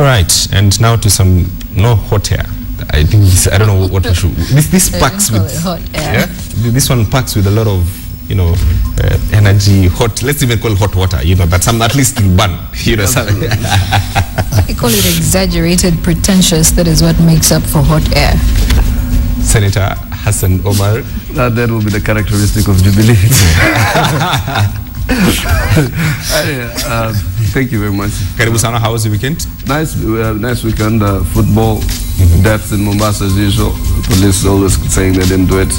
All right, and now to some hot air. I think I don't know what we should. This packs with hot air. Yeah, this one packs with a lot of energy. Hot. Let's even call it hot water. That some at least will burn. We call it exaggerated, pretentious. That is what makes up for hot air. Senator Hassan Omar. That will be the characteristic of Jubilee. Thank you very much. Karibu sana, how was the weekend? Nice weekend. Football, deaths in Mombasa as usual. Police always saying they didn't do it.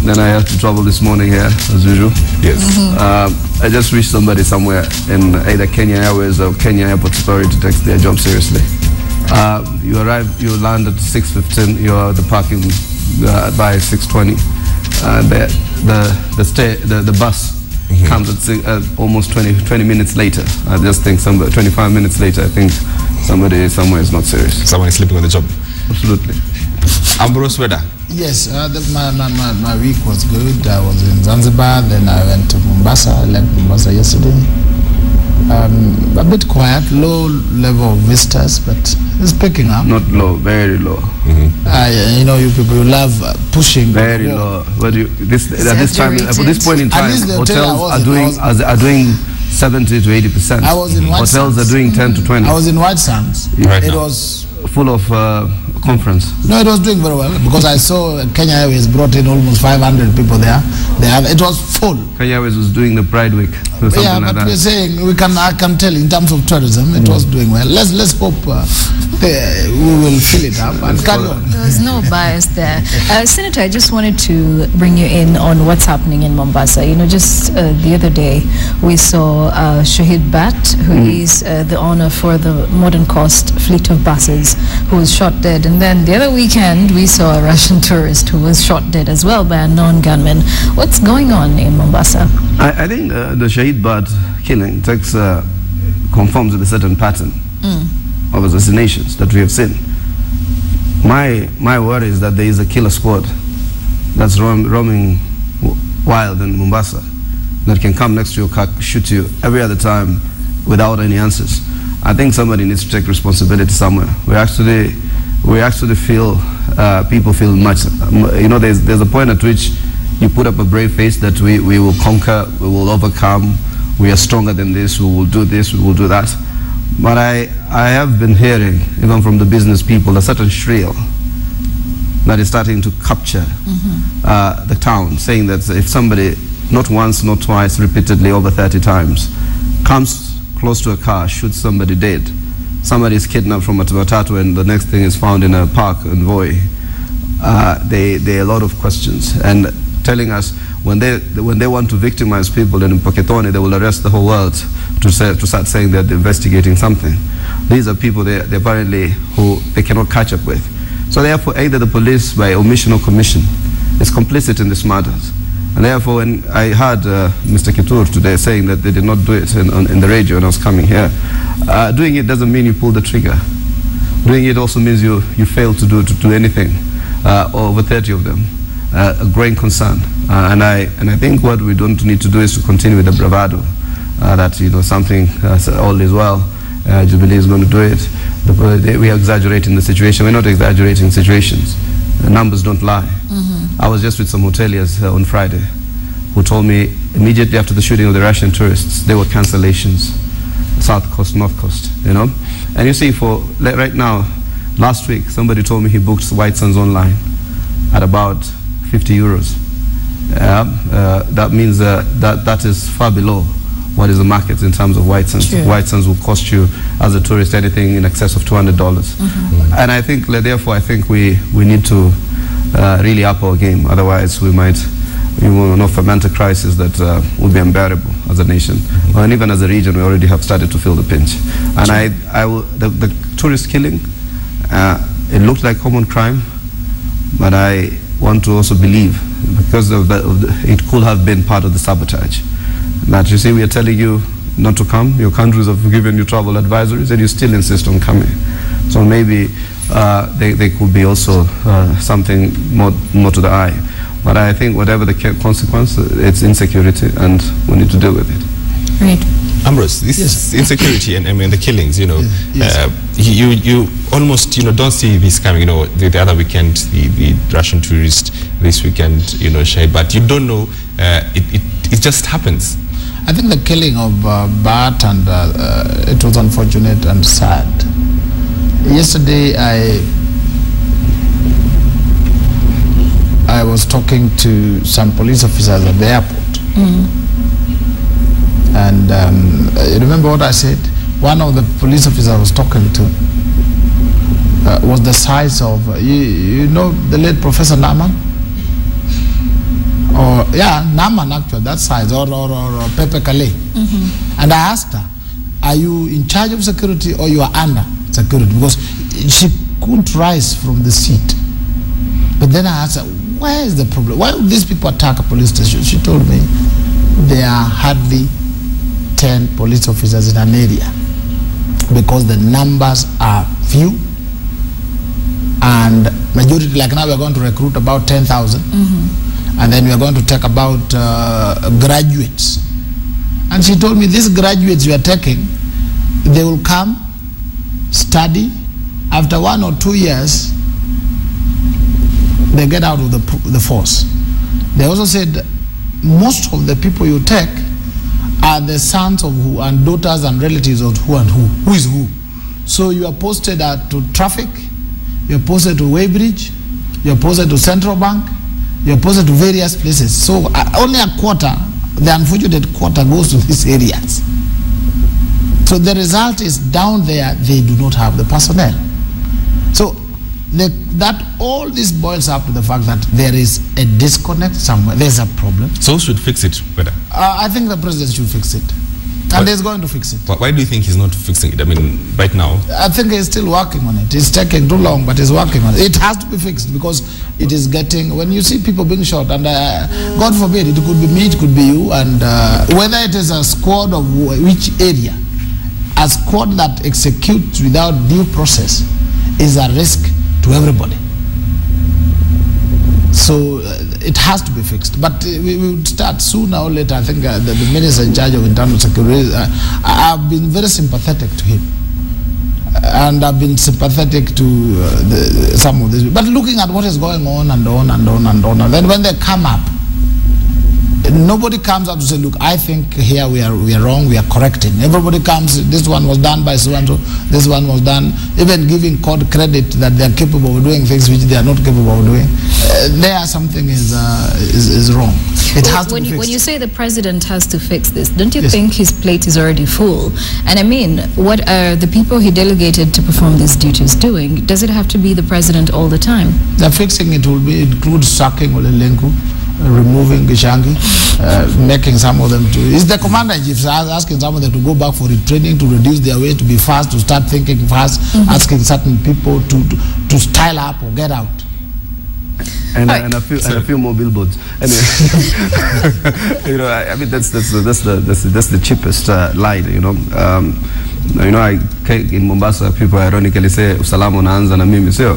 Then I had to travel this morning here as usual. Yes. I just wished somebody somewhere in either Kenya Airways or Kenya Airport Authority to take their job seriously. You land at 6:15. You're at the parking by 6:20. The bus comes at almost 20 minutes later. I just think 25 minutes later, I think somebody somewhere is not serious. Someone is sleeping on the job. Absolutely. Ambrose Weda. Yes, my week was good. I was in Zanzibar, then I went to Mombasa. I left Mombasa yesterday. A bit quiet, low level of visitors, but it's picking up. Not low, very low. You people love pushing. Very low. But at this point in time, hotels are doing 70 to 80%. I was in White Hotels Sands. are doing 10 to 20. I was in White Sands. Right it now. was full of conference. No, it was doing very well because I saw Kenya Airways brought in almost 500 people there. It was full. Kenya Airways was doing the Pride Week. Or something Yeah, like but that. we're saying I can tell in terms of tourism, it was doing well. Let's hope we will fill it up and carry on. There's no bias there. Senator, I just wanted to bring you in on what's happening in Mombasa. Just the other day, we saw Shahid Bat, who is the owner for the Modern Coast fleet of buses, who was shot dead. And then the other weekend, we saw a Russian tourist who was shot dead as well by a non-gunman. What's going on in Mombasa? I think the Shahid Bat killing conforms with a certain pattern of assassinations that we have seen. My worry is that there is a killer squad that's roaming wild in Mombasa that can come next to your car, shoot you every other time without any answers. I think somebody needs to take responsibility somewhere. We actually feel people feel much. There's a point at which you put up a brave face that we will conquer, we will overcome, we are stronger than this, we will do this, we will do that. But I have been hearing, even from the business people, a certain shrill that is starting to capture the town, saying that if somebody, not once, not twice, repeatedly over 30 times, comes close to a car, shoots somebody dead, somebody is kidnapped from a matatu and the next thing is found in a park in Voi, there are a lot of questions. And telling us when they want to victimize people in Poketone, they will arrest the whole world to start saying that they're investigating something. These are people they apparently who they cannot catch up with. So therefore, either the police by omission or commission is complicit in these matters. And therefore, when I heard Mr. Kitur today saying that they did not do it in the radio when I was coming here, doing it doesn't mean you pull the trigger. Doing it also means you fail to do anything. Over 30 of them. A growing concern, and I think what we don't need to do is to continue with the bravado that something all is well. Jubilee is going to do it. We are exaggerating the situation. We're not exaggerating situations. The numbers don't lie. I was just with some hoteliers on Friday who told me immediately after the shooting of the Russian tourists there were cancellations, South Coast, North Coast. And you see, for right now, last week somebody told me he booked White Sands online at about 50 euros. That means that is far below what is the market in terms of White Sands. Sure. White Sands will cost you as a tourist anything in excess of $200. And I think, therefore, we need to really up our game. Otherwise, we will ferment a crisis that will be unbearable as a nation. And even as a region, we already have started to feel the pinch. And the tourist killing, it looked like common crime, but I want to also believe, because it could have been part of the sabotage. That you see, we are telling you not to come, your countries have given you travel advisories, and you still insist on coming. So maybe they could be also something more to the eye. But I think whatever the consequence, it's insecurity, and we need to deal with it. Right. Ambrose, this insecurity and I mean the killings, you you almost don't see this coming. The other weekend, the Russian tourist, this weekend, Shahid, but you don't know. It just happens. I think the killing of Bat and it was unfortunate and sad. Yesterday, I was talking to some police officers at the airport. And you remember what I said? One of the police officers I was talking to was the size of, you know the late Professor Naman? Naman actually, that size, or Pepe Kale. And I asked her, are you in charge of security or you are under security? Because she couldn't rise from the seat. But then I asked her, where is the problem? Why would these people attack a police station? She told me there are hardly 10 police officers in an area because the numbers are few, and majority, like now we're going to recruit about 10,000, and then we're going to take about graduates. And she told me these graduates we are taking, they will come, study, after 1 or 2 years, they get out of the force. They also said most of the people you take are the sons of who and daughters and relatives of who and who. Who is who? So you are posted to traffic, you are posted to Weybridge, you are posted to Central Bank, you are posted to various places. So only a quarter, the unfortunate quarter, goes to these areas. So the result is down there, they do not have the personnel. So that all this boils up to the fact that there is a disconnect somewhere. There's a problem. So who should fix it, Weda? I think the president should fix it. And he's going to fix it. Why do you think he's not fixing it? I mean, right now. I think he's still working on it. It's taking too long, but he's working on it. It has to be fixed because it is getting, when you see people being shot, and God forbid, it could be me, it could be you, and whether it is a squad of which area, a squad that executes without due process is a risk to everybody. So it has to be fixed, but we will start sooner or later. I think the minister in charge of internal security, I've been very sympathetic to him, and I've been sympathetic to some of these. But looking at what is going on and on and on and on, and then when they come up, nobody comes up to say, look, I think here we are wrong, we are correcting. Everybody comes, this one was done by so and so, this one was done, even giving court credit that they are capable of doing things which they are not capable of doing. There something is wrong. It has to be fixed. When you say the president has to fix this, don't you think his plate is already full? And I mean, what are the people he delegated to perform these duties doing? Does it have to be the president all the time? The fixing it will include sacking Olelenku, removing Gishangi, making some of them to... It's the commander-in-chief asking some of them to go back for retraining, to reduce their weight, to be fast, to start thinking fast, asking certain people to style up or get out. And a few more billboards. Anyway, I mean that's the cheapest line. I in Mombasa, people ironically say usalama unaanza na mimi, sio?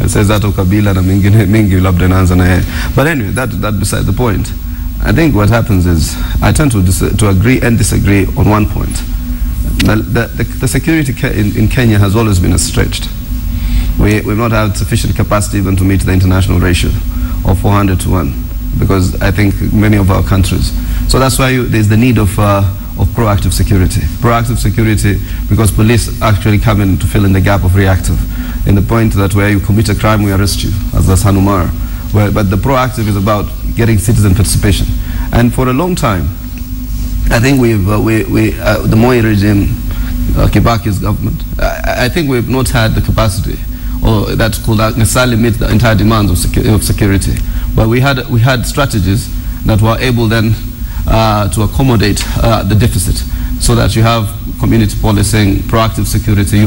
It says that ukabila na mingi labda inaanza na yeye. But anyway, that beside the point. I think what happens is I tend to agree and disagree on one point. The security in Kenya has always been stretched. We've not had sufficient capacity even to meet the international ratio of 400 to 1, because I think many of our countries. So that's why there's the need of proactive security. Proactive security because police actually come in to fill in the gap of reactive. In the point that where you commit a crime, we arrest you, as Hassan Omar. But the proactive is about getting citizen participation. And for a long time, I think the Moi regime, Kibaki's government, I think we've not had the capacity or that could necessarily meet the entire demands of security. But we had strategies that were able then to accommodate the deficit, so that you have community policing, proactive security.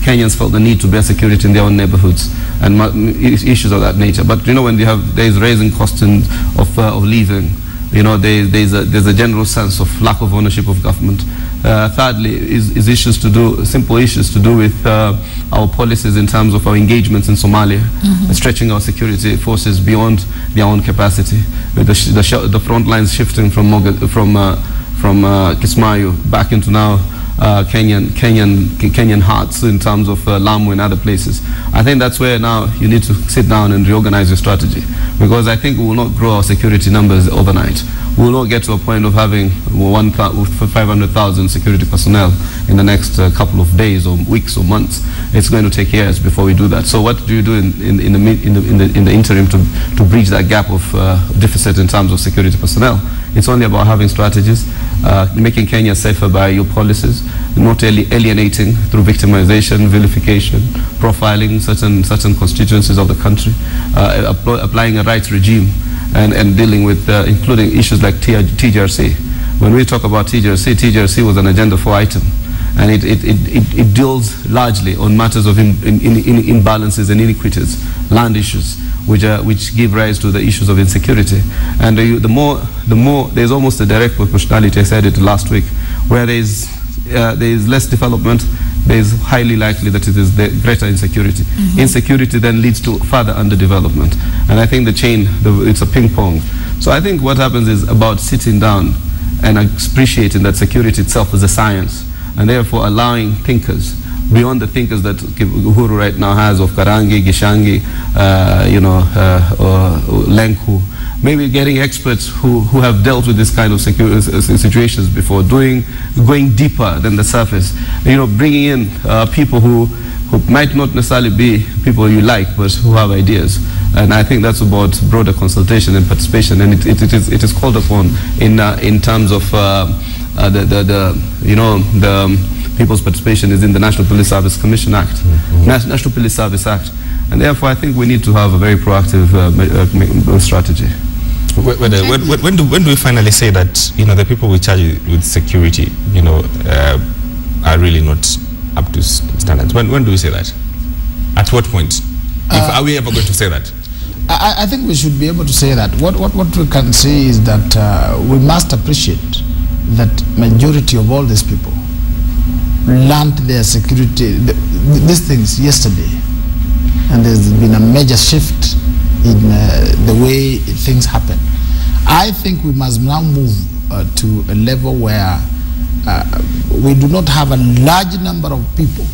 Kenyans felt the need to bear security in their own neighborhoods and issues of that nature. But when there's raising costs of living, there's a general sense of lack of ownership of government. Thirdly, is simple issues to do with our policies in terms of our engagements in Somalia, stretching our security forces beyond their own capacity, with the front lines shifting from Kismayo back into now Kenyan hearts in terms of Lamu and other places. I think that's where now you need to sit down and reorganize your strategy, because I think we will not grow our security numbers overnight. We will not get to a point of having 500,000 security personnel in the next couple of days or weeks or months. It's going to take years before we do that. So what do you do in the interim to bridge that gap of deficit in terms of security personnel? It's only about having strategies, making Kenya safer by your policies, not alienating through victimization, vilification, profiling certain constituencies of the country, applying a rights regime, and dealing with including issues like TJRC. When we talk about TJRC was an Agenda 4 item, and it deals largely on matters of imbalances and inequities, land issues, which give rise to the issues of insecurity. And the more there's almost a direct proportionality. I said it last week, where there is less development, there is highly likely that it is the greater insecurity. Mm-hmm. Insecurity then leads to further underdevelopment. And I think the chain, it's a ping pong. So I think what happens is about sitting down and appreciating that security itself is a science, and therefore allowing thinkers beyond the thinkers that Uhuru right now has of Karangi, Gishangi, Lenku, maybe getting experts who have dealt with this kind of situations before, going deeper than the surface, bringing in people who might not necessarily be people you like, but who have ideas. And I think that's about broader consultation and participation, and it is called upon in terms of the people's participation is in the National Police Service Commission Act, mm-hmm. National Police Service Act, and therefore I think we need to have a very proactive strategy. When do we finally say that the people we charge with security are really not up to standards? When do we say that? At what point? Are we ever going to say that? I think we should be able to say that. What we can say is that we must appreciate that majority of all these people learned their security, these things yesterday, and there's been a major shift in the way things happen. I think we must now move to a level where we do not have a large number of people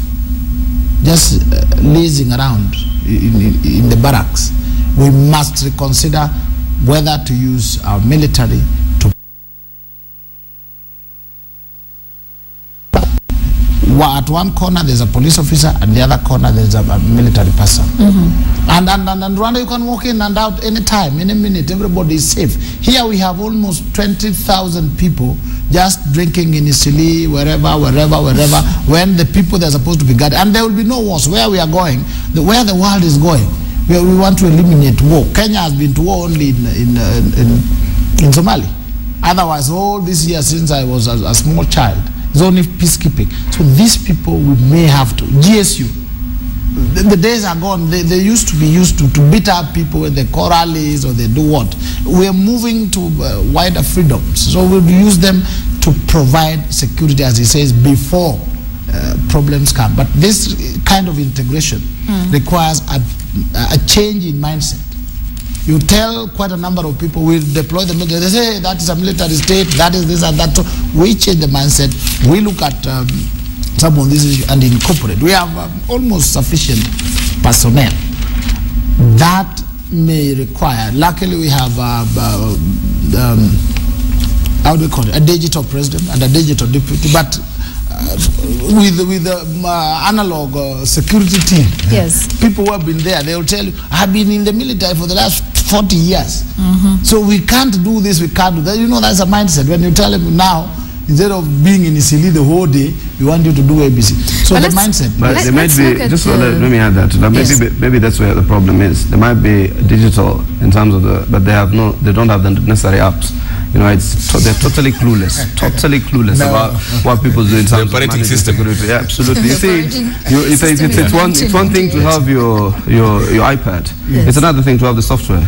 just lazing around in the barracks. We must reconsider whether to use our military to. At one corner there's a police officer, and the other corner there's a military person. Mm-hmm. And Rwanda, you can walk in and out anytime, any minute, everybody is safe. Here we have almost 20,000 people just drinking in Isili, wherever, when the people they're supposed to be guarded. And there will be no wars. Where we are going, where the world is going, we want to eliminate war. Kenya has been to war only in Somalia. Otherwise, all these years since I was a small child, it's only peacekeeping. So these people, we may have to. GSU, the days are gone. They used to be used to beat up people when they call rallies or they do what. We're moving to wider freedoms. So we'll use them to provide security, as he says, before problems come. But this kind of integration requires a change in mindset. You tell quite a number of people, we deploy the military, they say, hey, that is a military state, that is this and that. So we change the mindset. We look at some of these issues and incorporate. We have almost sufficient personnel. That may require, luckily we have, how do we call it, a digital president and a digital deputy, but with the analog security team. Yes. People who have been there, they will tell you, I've been in the military for the last 40 years. Mm-hmm. So we can't do this, we can't do that. That's a mindset. When you tell them now, instead of being in Isili the whole day, we want you to do ABC. So the mindset. But there might be, just let me add that. Maybe that's where the problem is. There might be digital in terms of but they don't have the necessary apps. They're totally clueless about what people do in terms of operating system. Security. Yeah, absolutely. You see, it's one thing to have your iPad. Yes. It's another thing to have the software.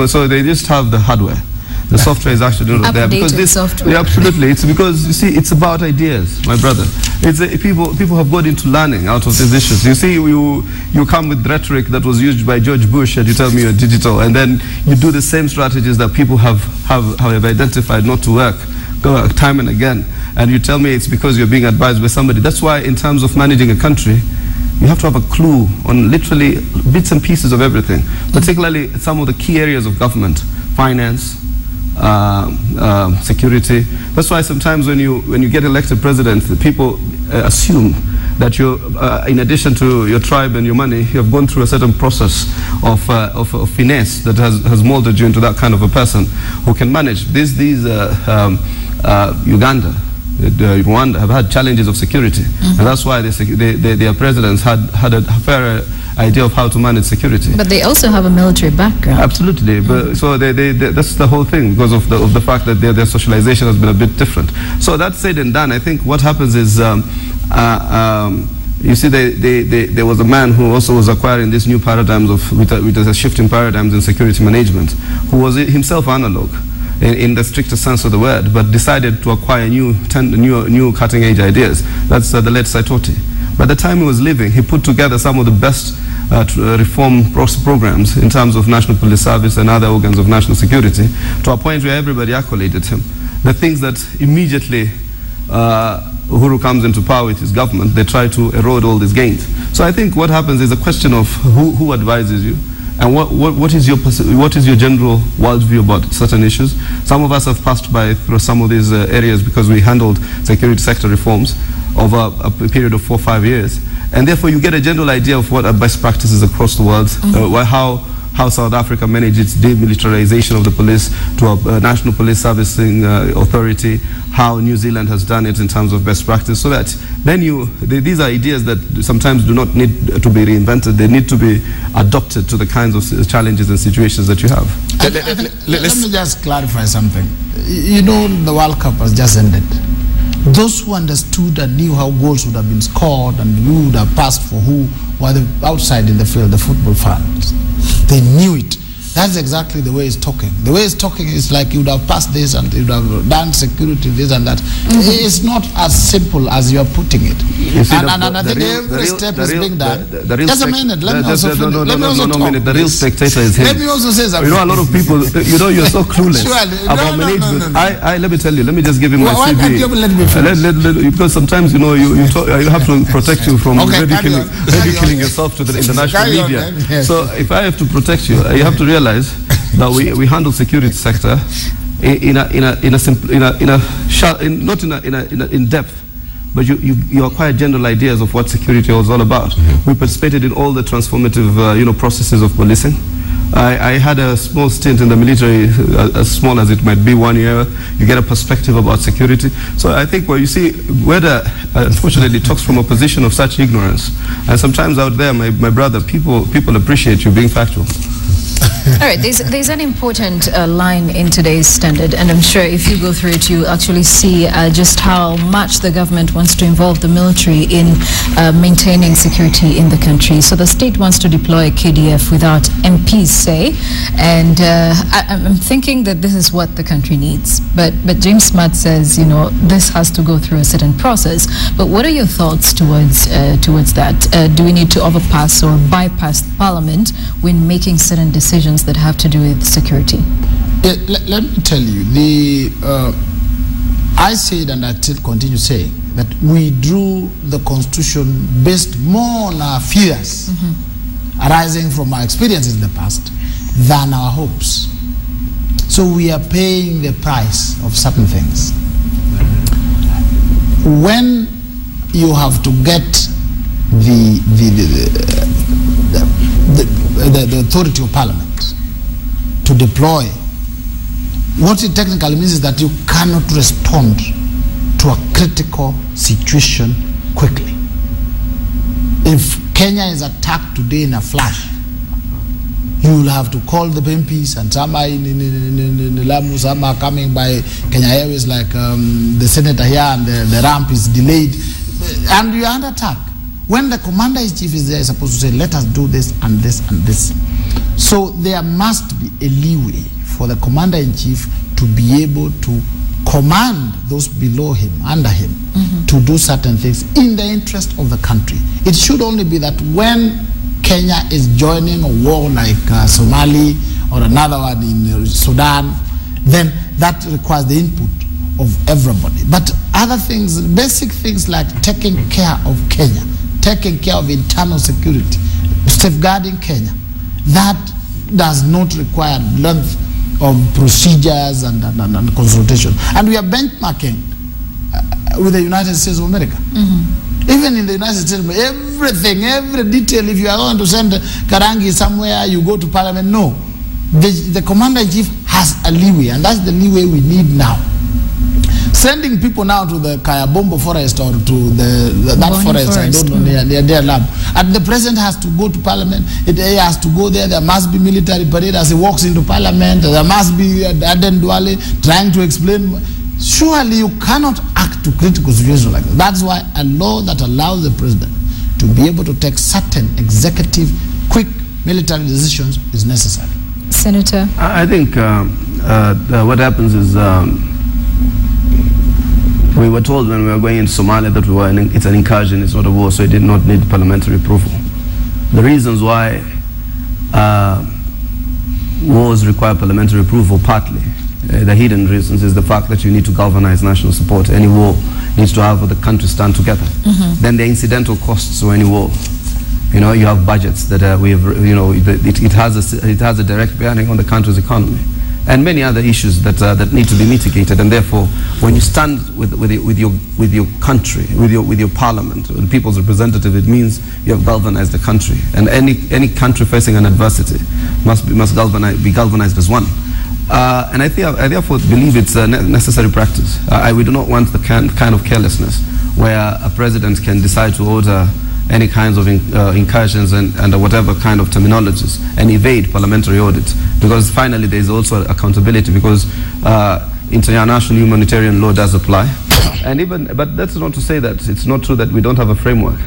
So they just have the hardware. The software is actually not there because this software. Yeah, absolutely. It's because you see, it's about ideas, my brother. It's people have got into learning out of these issues. You see, you come with rhetoric that was used by George Bush, and you tell me you're digital, and then you do the same strategies that people have identified not to work. time and again, and you tell me it's because you're being advised by somebody. That's why in terms of managing a country, you have to have a clue on literally bits and pieces of everything, particularly some of the key areas of government, finance, security. That's why sometimes when you get elected president, the people assume that you, in addition to your tribe and your money, you have gone through a certain process of finesse that has molded you into that kind of a person who can manage. Uganda, Rwanda have had challenges of security, and that's why their presidents had a fair idea of how to manage security. But they also have a military background. Absolutely, but so that's the whole thing, because of the fact that their socialization has been a bit different. So that said and done, I think what happens is, you see, there was a man who also was acquiring these new paradigms with a shift in paradigms in security management, who was himself analog in the strictest sense of the word, but decided to acquire new cutting-edge ideas. That's the late Saitoti. By the time he was leaving, he put together some of the best reform programs in terms of National Police Service and other organs of national security, to a point where everybody accoladed him. The things that immediately Uhuru comes into power with his government, they try to erode all these gains. So I think what happens is a question of who advises you, and what is your general worldview about certain issues. Some of us have passed through some of these areas because we handled security sector reforms over a period of 4 or 5 years, and therefore you get a general idea of what are best practices across the world, how South Africa managed its demilitarization of the police to a national police servicing authority, how New Zealand has done it in terms of best practice, so that then these are ideas that sometimes do not need to be reinvented. They need to be adopted to the kinds of challenges and situations that you have. Let me just clarify something. You know, the World Cup has just ended. Those who understood and knew how goals would have been scored and who would have passed for who were outside in the field, the football fans. They knew it. That's exactly the way he's talking. The way he's talking is like you would have passed this and you would have done security, this and that. It's not as simple as you're putting it. And I think every step is being done. Just a minute. Let me also talk. The real spectator is him. Let me also say something. You know, a lot of people, you know, you're so clueless about management. Let me tell you, let me just give him my CV. Why can't you let me finish? Because sometimes, you know, you have to protect you from ridiculing yourself to the international media. Yes. So if I have to protect you, you have to realize that we handle security sector in depth, but you acquire general ideas of what security was all about. We participated in all the transformative processes of policing. I had a small stint in the military, as small as it might be, 1 year. You get a perspective about security. So I think what you see, Weda unfortunately talks from a position of such ignorance, and sometimes out there, my brother, people appreciate you being factual. All right, there's an important line in today's Standard, and I'm sure if you go through it, you actually see just how much the government wants to involve the military in maintaining security in the country. So the state wants to deploy KDF without MPs say, and I'm thinking that this is what the country needs. But James Smart says, you know, this has to go through a certain process. But what are your thoughts towards that? Do we need to overpass or bypass Parliament when making certain decisions that have to do with security? Let me tell you, I said, and I still continue saying, that we drew the Constitution based more on our fears arising from our experiences in the past than our hopes. So we are paying the price of certain things. When you have to get the authority of Parliament to deploy, what it technically means is that you cannot respond to a critical situation quickly. If Kenya is attacked today in a flash, you will have to call the MPs, and some are in Lamu, some are coming by Kenya Airways, like the senator here, and the ramp is delayed, and you are under attack. When the commander-in-chief is there, is supposed to say, let us do this and this and this. So there must be a leeway for the commander-in-chief to be able to command those below him, under him, to do certain things in the interest of the country. It should only be that when Kenya is joining a war like Somali or another one in Sudan, then that requires the input of everybody. But other things, basic things like taking care of Kenya, taking care of internal security, safeguarding Kenya, that does not require length of procedures and consultation. And we are benchmarking with the United States of America. Even in the United States, everything, every detail, if you are going to send Karangi somewhere, you go to Parliament, no. The Commander-in-Chief has a leeway, and that's the leeway we need now. Sending people now to the Kayabombo forest or to that forest, I don't know, their lab. And the president has to go to Parliament, he has to go there must be military parade as he walks into Parliament, there must be Aden Duale trying to explain. Surely you cannot act to critical situations like that. That's why a law that allows the president to be able to take certain executive, quick military decisions is necessary. Senator? I think what happens is we were told when we were going into Somalia that it's an incursion, it's not a war, so it did not need parliamentary approval. The reasons why wars require parliamentary approval, partly, the hidden reasons, is the fact that you need to galvanize national support. Any war needs to have the country stand together. Then the incidental costs of any war. You know, you have budgets that it has a direct bearing on the country's economy, and many other issues that need to be mitigated. And therefore, when you stand with your country, with your parliament, the people's representative, it means you have galvanized the country. And any country facing an adversity must be galvanized as one. And I therefore believe it's a necessary practice. We do not want the kind of carelessness where a president can decide to order any kinds of incursions and whatever kind of terminologies and evade parliamentary audit, because finally there is also accountability, because international humanitarian law does apply. But that's not to say that it's not true that we don't have a framework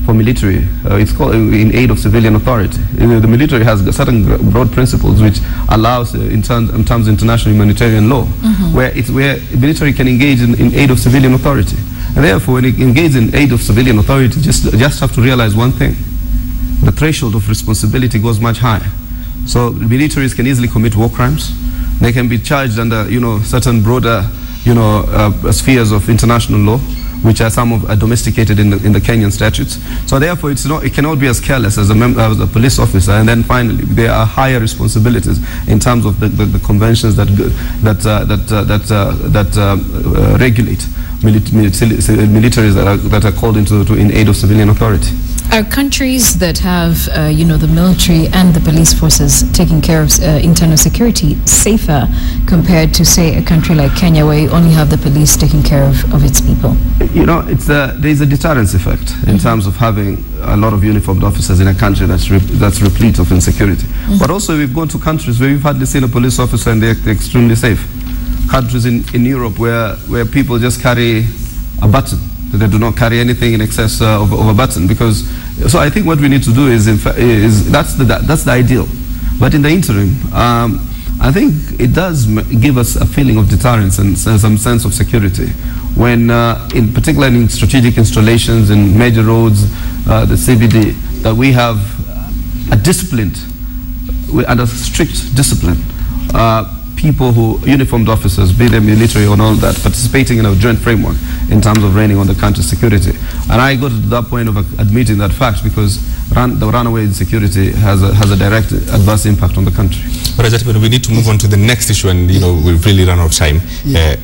for military. It's called in aid of civilian authority. The military has certain broad principles which allows in terms of international humanitarian law, where military can engage in aid of civilian authority. And therefore, when you engage in aid of civilian authority, just have to realize one thing: the threshold of responsibility goes much higher. So militaries can easily commit war crimes. They can be charged under certain broader spheres of international law, which are domesticated in the Kenyan statutes. So therefore, it cannot be as careless as a police officer. And then finally, there are higher responsibilities in terms of the conventions that regulate militaries that are called in aid of civilian authority. Are countries that have, the military and the police forces taking care of internal security safer compared to, say, a country like Kenya, where you only have the police taking care of its people? There's a deterrence effect in terms of having a lot of uniformed officers in a country that's replete of insecurity. But also, we've gone to countries where we've hardly seen a police officer and they're extremely safe. Countries in Europe where people just carry a button. They do not carry anything in excess of a button. So I think what we need to do is that's the ideal. But in the interim, I think it does give us a feeling of deterrence and some sense of security when, particularly in strategic installations, in major roads, the CBD, that we have a disciplined, under strict discipline, people uniformed officers, be they military or all that, participating in a joint framework in terms of reigning on the country's security. And I got to that point of admitting that fact because the runaway insecurity has a direct adverse impact on the country. But we need to move on to the next issue, and we've really run out of time.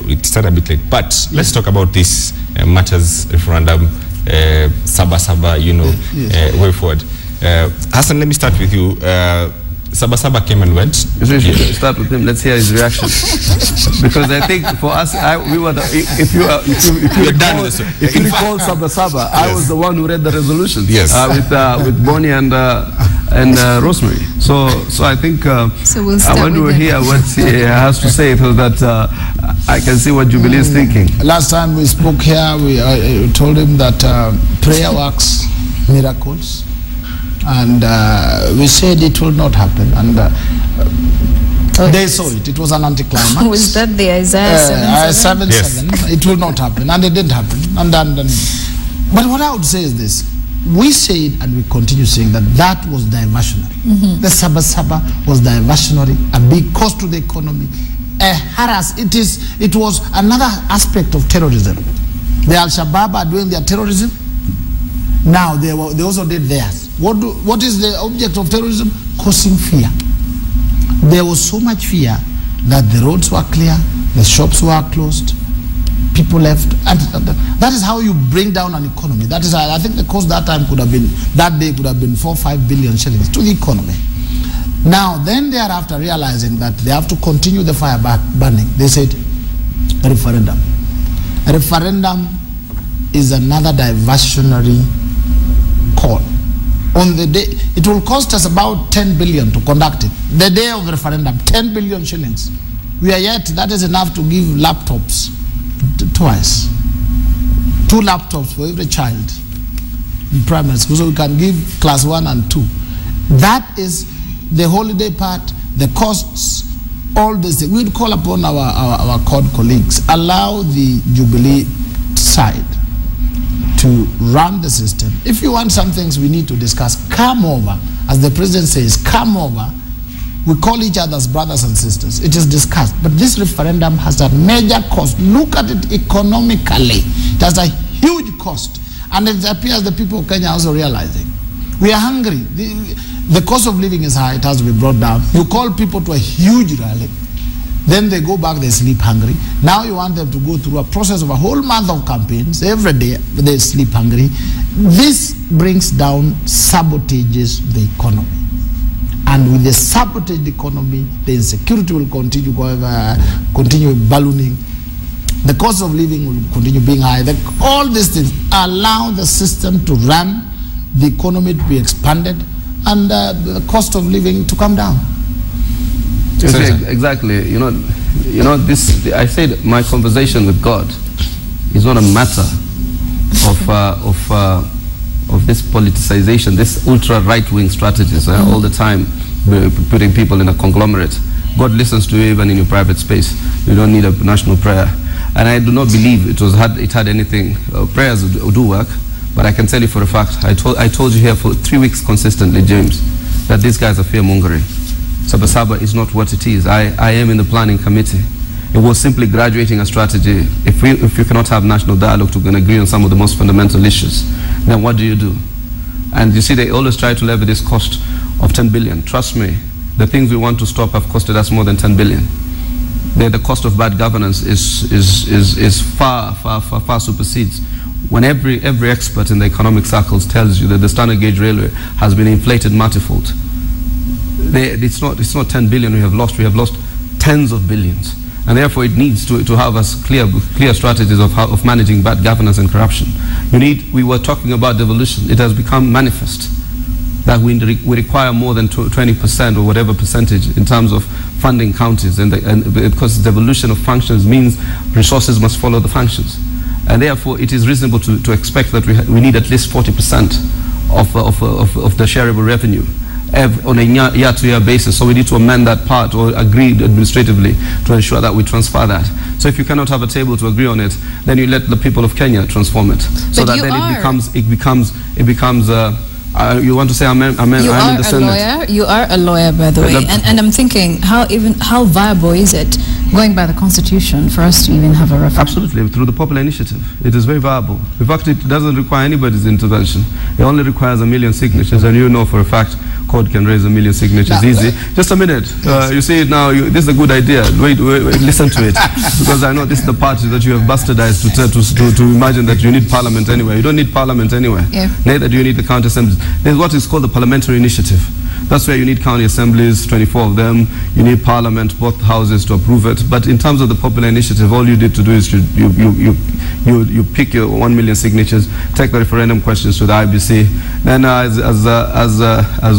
We started a bit late, but let's talk about this matters referendum, Saba, way forward. Hassan, let me start with you. Saba came and went. Start with him. Let's hear his reaction. Because I think for us, we were if you recall Saba, I was the one who read the resolution. Yes. With Bonnie and Rosemary. So I think we'll I want to hear what he has to say, so that I can see what Jubilee is thinking. Last time we spoke here, we told him that prayer works miracles. And we said it will not happen, and they saw it. It was an anticlimax. Was that the Isaiah 7:7? Yes. It will not happen, and it didn't happen. But what I would say is this: we said, and we continue saying, that was diversionary. The Saba was diversionary, a big cost to the economy, It was another aspect of terrorism. The Al-Shabaab are doing their terrorism. Now they also did theirs. What is the object of terrorism? Causing fear. There was so much fear that the roads were clear, the shops were closed, people left. And that is how you bring down an economy. That is, I think the cost that day could have been 4 or 5 billion shillings to the economy. Now, then thereafter, realizing that they have to continue the fire burning, they said a referendum. A referendum is another diversionary call. On the day, it will cost us about 10 billion to conduct it. The day of the referendum, 10 billion shillings. We are yet, that is enough to give laptops twice. 2 laptops for every child in primary school. So we can give class 1 and 2. That is the holiday part, the costs, all this. We would call upon our court colleagues, allow the Jubilee side to run the system. If you want some things we need to discuss, come over. As the president says, come over. We call each other's brothers and sisters. It is discussed. But this referendum has a major cost. Look at it economically. It has a huge cost. And it appears the people of Kenya are also realizing. We are hungry. The cost of living is high. It has to be brought down. You call people to a huge rally. Then they go back, they sleep hungry. Now you want them to go through a process of a whole month of campaigns. Every day they sleep hungry. This brings down, sabotages the economy. And with the sabotaged economy, the insecurity will continue ballooning. The cost of living will continue being high. All these things allow the system to run, the economy to be expanded, and the cost of living to come down. Exactly. You know, this. I said my conversation with God is not a matter of this politicization, this ultra right-wing strategies all the time, putting people in a conglomerate. God listens to you even in your private space. You don't need a national prayer. And I do not believe it had anything. Prayers do work, but I can tell you for a fact. I told you here for 3 weeks consistently, James, that these guys are fear-mongering. Sabasaba is not what it is. I am in the planning committee. It was simply graduating a strategy. If you cannot have national dialogue to agree on some of the most fundamental issues, then what do? And you see, they always try to levy this cost of 10 billion. Trust me, the things we want to stop have costed us more than 10 billion. The cost of bad governance is far supersedes. When every expert in the economic circles tells you that the standard gauge railway has been inflated multifold, it's not 10 billion we have lost tens of billions. And therefore it needs to have us clear strategies of managing bad governance and corruption. We were talking about devolution. It has become manifest that we require more than 20% or whatever percentage in terms of funding counties, and because devolution of functions means resources must follow the functions. And therefore it is reasonable to expect that we need at least 40% of the shareable revenue on a year-to-year basis. So we need to amend that part or agree administratively to ensure that we transfer that. So if you cannot have a table to agree on it, then you let the people of Kenya transform it. So that then it becomes you want to say amen? You are a lawyer. You are a lawyer, by the way. And I'm thinking, how viable is it, going by the Constitution, for us to even have a referendum? Absolutely, through the popular initiative. It is very viable. In fact, it doesn't require anybody's intervention. It only requires 1 million signatures, and you know for a fact CORD can raise 1 million signatures easy. Just a minute. You see it now. This is a good idea. Wait, listen to it, because I know this is the party that you have bastardized to imagine that you need parliament anywhere. You don't need parliament anywhere. Yeah. Neither do you need the county assemblies. There's what is called the parliamentary initiative. That's where you need county assemblies, 24 of them. You need parliament, both houses, to approve it. But in terms of the popular initiative, all you need to do is you pick your 1 million signatures, take the referendum questions to the IBC. Then, as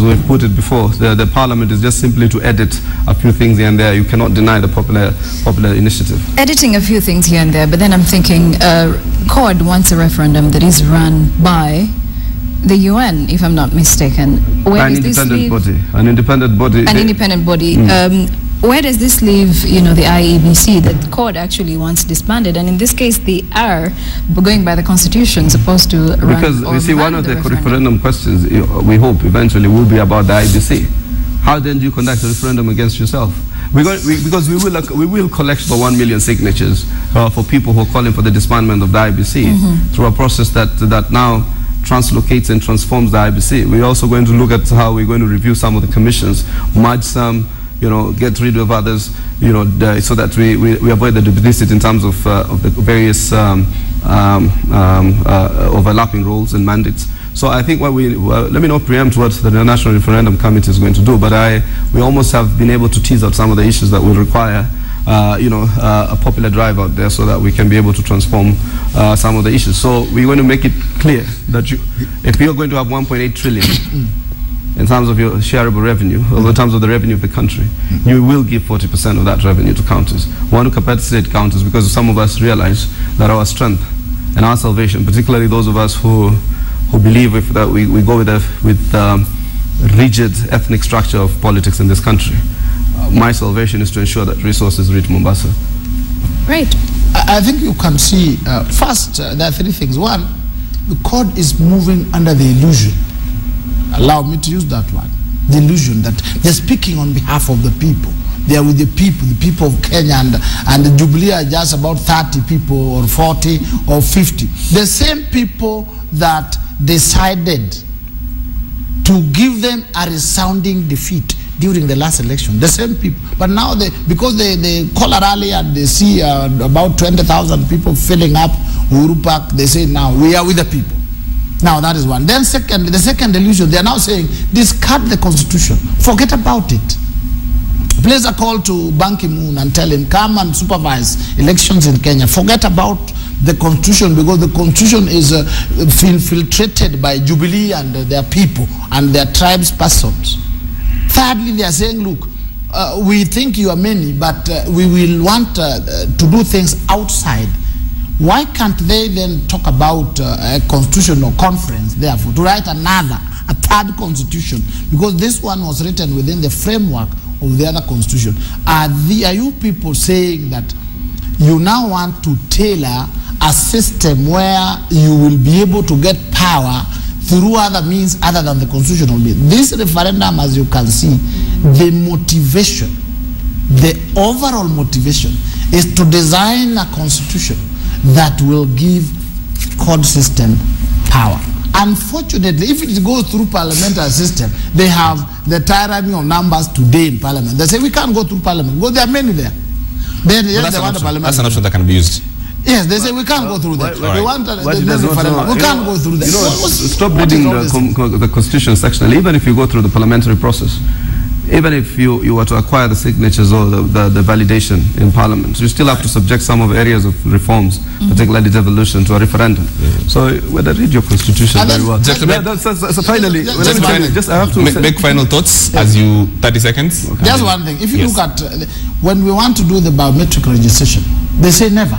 we've put it before, the parliament is just simply to edit a few things here and there. You cannot deny the popular initiative. Editing a few things here and there, but then I'm thinking, CORD wants a referendum that is run by the UN, if I'm not mistaken. An independent body. Where does this leave, the IEBC, that CORD actually wants disbanded? And in this case, they are, going by the Constitution, supposed to run. Because you see, one of the referendum questions we hope eventually will be about the IEBC. how then do you conduct a referendum against yourself? Because we will collect the 1 million signatures for people who are calling for the disbandment of the IBC through a process that now translocates and transforms the IBC. We're also going to look at how we're going to review some of the commissions, merge some, get rid of others, so that we avoid the duplicity in terms of the various overlapping roles and mandates. So I think let me not preempt what the National Referendum Committee is going to do, but we almost have been able to tease out some of the issues that will require a popular drive out there so that we can be able to transform some of the issues. So we're going to make it clear that if you're going to have 1.8 trillion in terms of your shareable revenue, or in terms of the revenue of the country, you will give 40% of that revenue to counties. We want to compensate counties because some of us realize that our strength and our salvation, particularly those of us who believe that we go with rigid ethnic structure of politics in this country, my salvation is to ensure that resources reach Mombasa. Right. I think you can see, first, there are three things. One, the court is moving under the illusion, allow me to use that one, the illusion that they're speaking on behalf of the people. They are with the people of Kenya, and the Jubilee are just about 30 people or 40 or 50. The same people that decided to give them a resounding defeat during the last election, the same people. But now because they call a rally and they see about 20,000 people filling up Uhuru Park, they say now we are with the people. Now that is one. Then secondly, the second illusion, they are now saying discard the constitution, forget about it. Place a call to Ban Ki-moon and tell him, come and supervise elections in Kenya. Forget about the constitution, because the constitution is infiltrated by Jubilee and their people and their tribes' persons. Thirdly, they are saying, look, we think you are many, but we will want to do things outside. Why can't they then talk about a constitutional conference, therefore, to write a third constitution? Because this one was written within the framework of the other constitution. Are you people saying that you now want to tailor a system where you will be able to get power through other means other than the constitutional means? This referendum, as you can see, the motivation, the overall motivation is to design a constitution that will give court system power. Unfortunately, if it goes through parliamentary system, they have the tyranny of numbers today in parliament. They say we can't go through parliament because there are many there. That's an option that can be used. Yes, they say we can't go through that. They want we can't go through that. Stop reading the constitution sectional. Even if you go through the parliamentary process, even if you were to acquire the signatures or the validation in parliament, you still have to subject some of the areas of reforms, particularly devolution, to a referendum. So whether read your constitution very well. So finally, just I have to make final thoughts as you 30 seconds. Okay. Just one thing. If you look at when we want to do the biometric registration, they say never.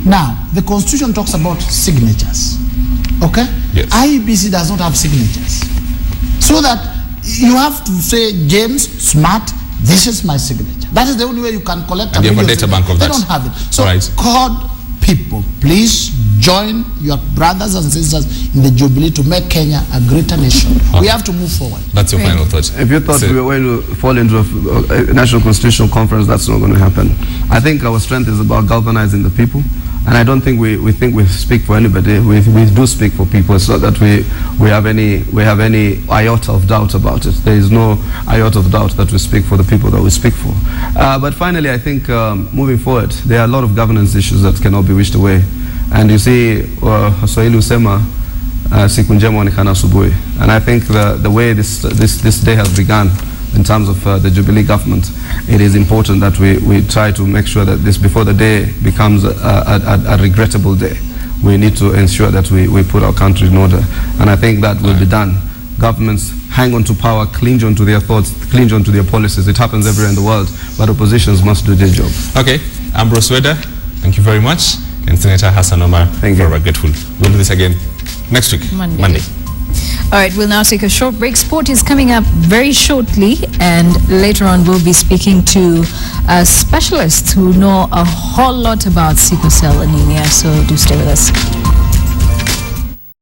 Now the constitution talks about signatures. Okay? Yes. IEBC does not have signatures, so that you have to say, James Smart, this is my signature. That is the only way you can collect and you have a data bank of that. They don't have it. So, right. People, please join your brothers and sisters in the Jubilee to make Kenya a greater nation. Okay. We have to move forward. That's your final thought. If you thought we were going to fall into a national constitutional conference, that's not going to happen. I think our strength is about galvanizing the people. And I don't think we speak for anybody. We do speak for people. It's not that we have any iota of doubt about it. There is no iota of doubt that we speak for the people that we speak for. But finally, I think moving forward, there are a lot of governance issues that cannot be wished away. And you see, Swahili husema siku njema huonekana asubuhi. And I think the way this day has begun, in terms of the Jubilee government, it is important that we try to make sure that this, before the day becomes a regrettable day, we need to ensure that we put our country in order. And I think that will be done. Governments hang on to power, cling on to their thoughts, cling on to their policies. It happens everywhere in the world, but oppositions must do their job. Okay, Ambrose Weda, thank you very much. And Senator Hassan Omar, thank you. We're grateful. We'll do this again next week, Monday. All right, we'll now take a short break. Sport is coming up very shortly, and later on we'll be speaking to specialists who know a whole lot about sickle cell anemia, so do stay with us.